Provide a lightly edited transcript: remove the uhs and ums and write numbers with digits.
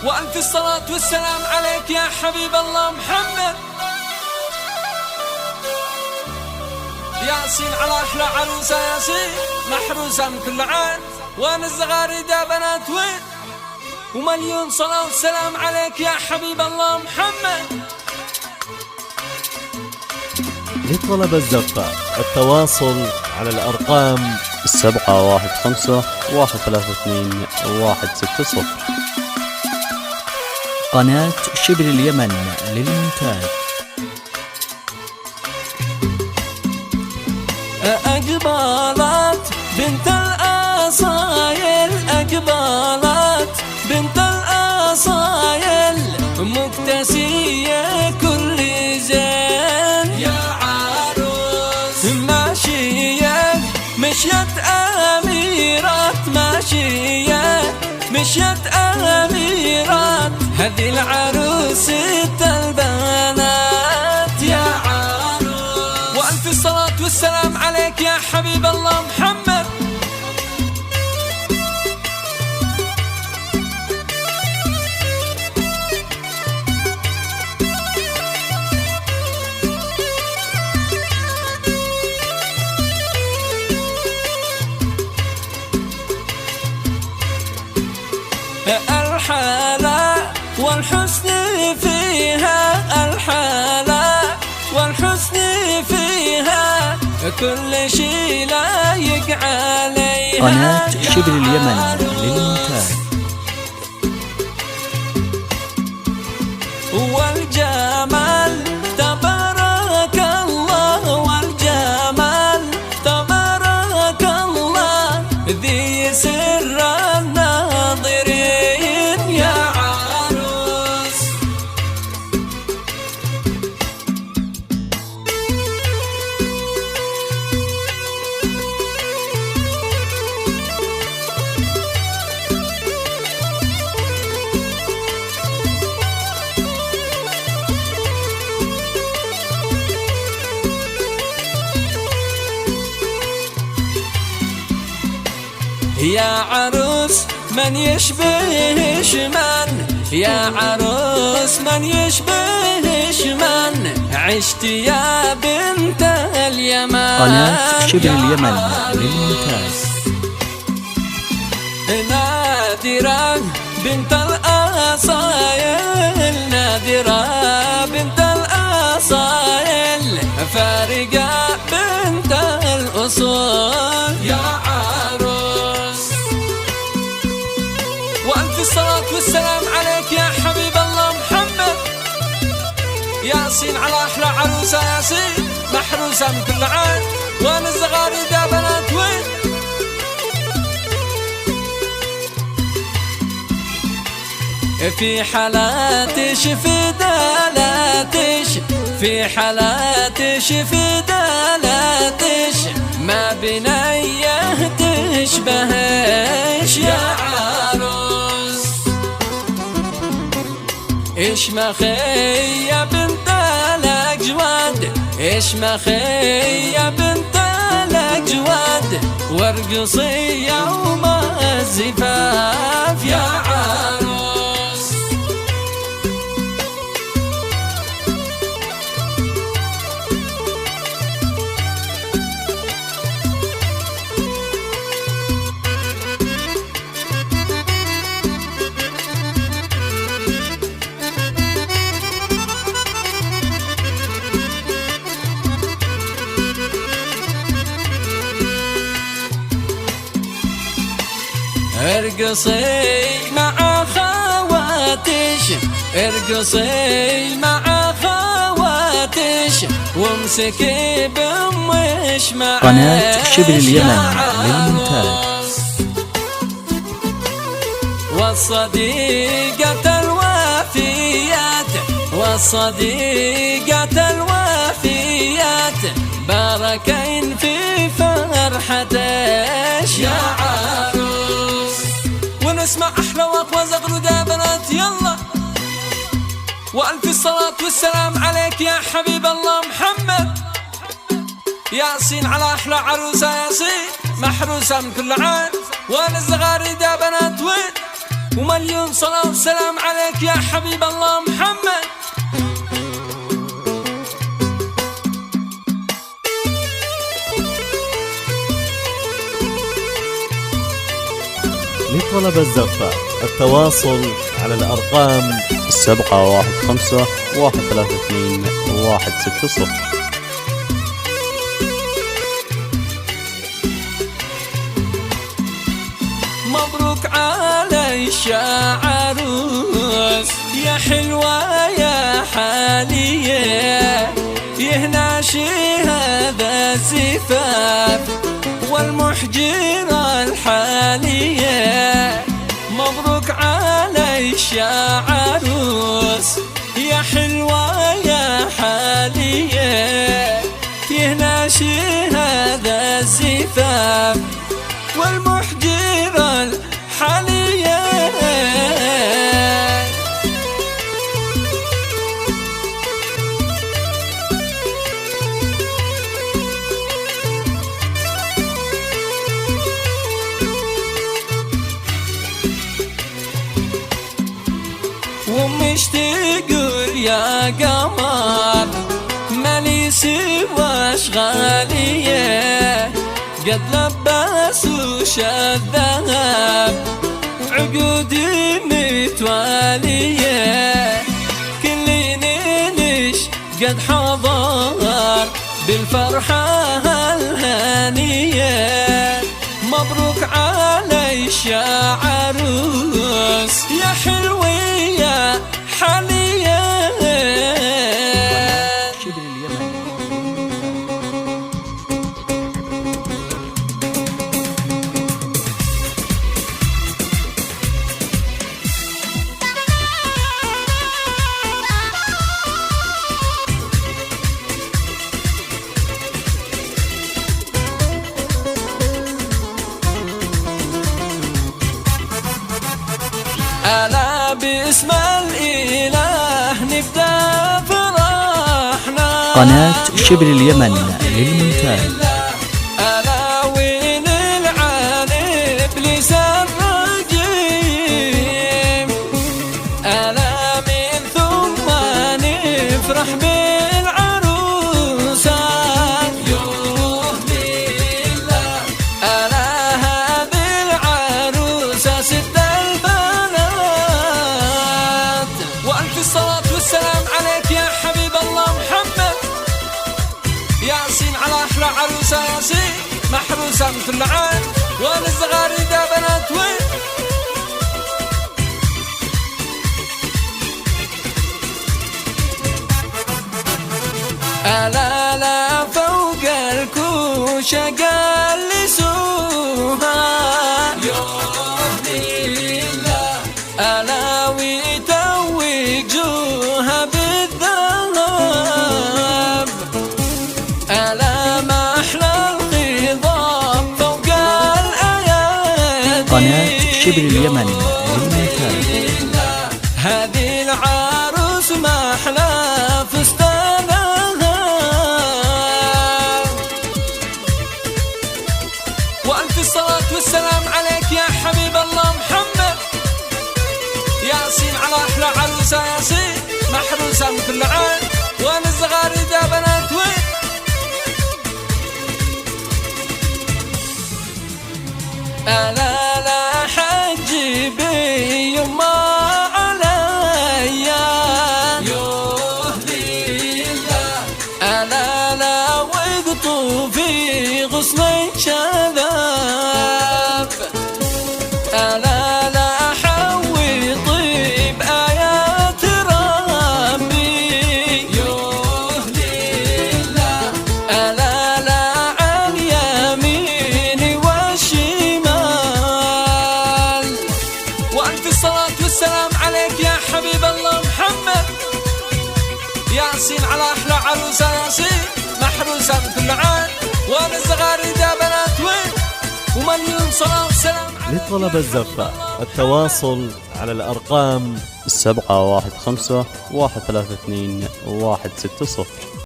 وألف الصلاة والسلام عليك يا حبيب الله محمد. ياسين على أحلى عروسة ياسين، محروسة من كل عين، وين الزغاريدة بنات وين؟ ومليون صلاة والسلام عليك يا حبيب الله محمد. لطلب الزفة التواصل على الأرقام 715-132-160. قناة شبل اليمن للإنتاج. أقبالات بنت الأصايل، أقبالات بنت الأصايل، مكتسية كل زين يا عروس. ماشية مشيت أميرات، ماشية مشيت أميرات، هذه العروسة البنات يا عروس. وألف الصلاة والسلام عليك يا حبيب الله محمد. الحالة والحسن فيها، الحالة والحسن فيها، كل شي لايق عليها. قناة شبل اليمن للإنتاج. والجمال تبارك الله، والجمال تبارك الله، ذي سر الناظرين يا عروس. يا عروس من يشبهش من، يا عروس من يشبهش من، عشت يا بنت اليمن. قناة شبل اليمن للإنتاج. نادرة بنت الأصايل، نادرة بنت الأصايل، فارقة بنت الأصول يا عروس. وألف الصلاة والسلام عليك يا حبيب الله محمد. ياسين على أحلى عروسة ياسين، محروسة من كل عين، وين الزغاريدة بنات وين؟ في حالاتش في دلاتش، في حالاتش في دلاتش، ما بنيه تشبهش يا عروس. إيش مخية بنت الأجواد، إيش مخية بنت الأجواد، وارقصي يوم الزفاف يا عروس. ارقصي مع خواتش، ارقصي مع خواتش، وامسكي بمش معاش. قناة شبل اليمن للإنتاج. والصديقة الوافيات، والصديقة الوافيات، باركين في فرحتش يا عروس. ونسمع أحلى وأقوى زغرودة بنات يلا. وألف الصلاة والسلام عليك يا حبيب الله محمد. ياسين على أحلى عروسة ياسين، محروسة من كل عين، وين الزغاريدة بنات وين؟ ومليون صلاة وسلام عليك يا حبيب الله محمد. لطلب الزفة التواصل على الأرقام 715-132-160. مبروك علي الشعروس يا حلوة يا حالية، يهناشي هذا الزفاف والمحجرة الحالية. مبروك علي الشعروس يا حلوة يا حالية، يهناشي هذا الزفاف والمحجرة الحالية. ومش تقول يا قمر مالي سوى اشغاليه، قد لبس وشاف ذهب عقودي متواليه، كل ليش قد حضر بالفرحة الهانية. مبروك علي الشعروس يا حلوية حالية. شبر اليمن. ألا باسم الإله نبدأ فرحنا. قناة شبر اليمن للمونتاج. ألا وين العالي إبليس الرجيم، ألا من ثم نفرح بالعروسة. يوه لله ألا هذه العروسة ست البنات، وألف الصلاة والسلام عليك يا حبيب الله محمد. ياسين على أحلى عروسة ياسين، محروسة مثل العين وأنا الصغاري دا بنات وين. ألا لا فوق الكوشة قلسوها. يوم لله ألا ويتوجوها بالذهب، ألا ما أحلى الخضاب فوق الأيادي. قناة شبر اليمن للمونتاج. هذه العروس ما أحلى فستانها، وألف الصلاة والسلام عليك يا حبيب الله محمد. ياسين على أحلى عروسة ياسين، محروسة مثل العين وأنا الصغاري دا بنات وين. ألا لا حج بيما عليا. يوه لله ألا لا وقطوا في غصن شذاب، ألا لا حوي طيب آيات ربي. يوه لله ألا لا عن يميني والشمال، وألف الصلاة والسلام عليك يا حبيب الله محمد. ياسين على أحلى عروسة ياسين، محروسة مثل العين وأنا الصغاري دا بنات وين. ومليون صلاة وسلام لطلب الزفة التواصل على الأرقام 715-132-160.